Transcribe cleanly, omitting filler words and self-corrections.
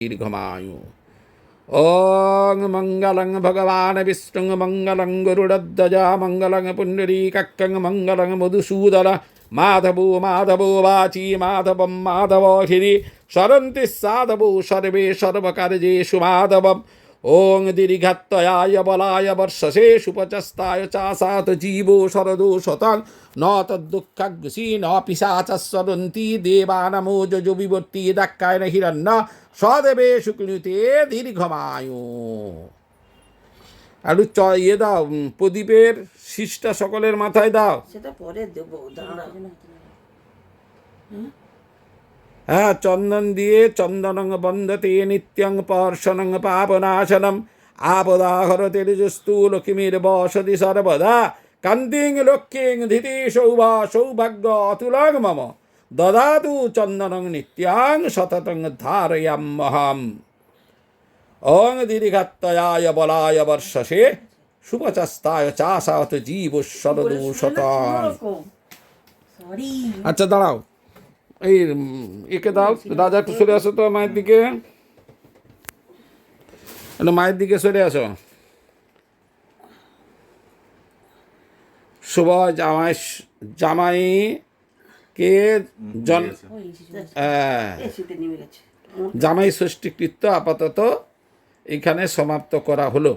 दीर्घमायु। ओं मंगलं भगवान विष्णु मंगलं गरुडध्वजा मंगलं पुंडरीकाक्षं मंगलं मधुसूदन माधवो माधवो वाची माधवं माधवोहिरि सरन्ति साधवो सर्वे सर्वकार्येषु माधवम्। ओं दीर्घत्वयाय बलाय वर्षसे सुपचस्ताय चासात जीवो शरदो शतं न तद्दुःखग्सी न पिशाचस्वदन्ति देवानमो जजो विवर्ति दाक्कायन हिरण्य सदेवे শুক্লিতে দীর্ঘমায়ু। আর ইয়ে দাও, প্রদীপের শীষটা সকলের মাথায় দাও। সেটা পরে দেবো, দাঁড়া। হ্যাঁ, চন্দন দিয়ে চন্দনং বন্দতে নিত্যং পর্শনং পাপনাশনম আপদাহরতির্যস্তু লক্ষ্মীর বসতি সর্বদা কান্তিং লক্ষ্মীং ধীতি সৌভাগ্য অতুলং মম দদাতু চন্দনং নিত্যাং সততং ধারয়াম্যহম। ওং দীর্ঘাত্তয়ায় বলায় বর্ষসে সুপচস্তায় চাষাত জীব শরদূষতাং। আচ্ছা দাঁড়াও, এই একে দাও, রাজা একটু সরে আসো তো মায়ের দিকে, একটু মায়ের দিকে সরে আসো। শুভ জামাইকে জামাই ষষ্ঠীকৃত্য আপাতত এখানে সমাপ্ত করা হলো।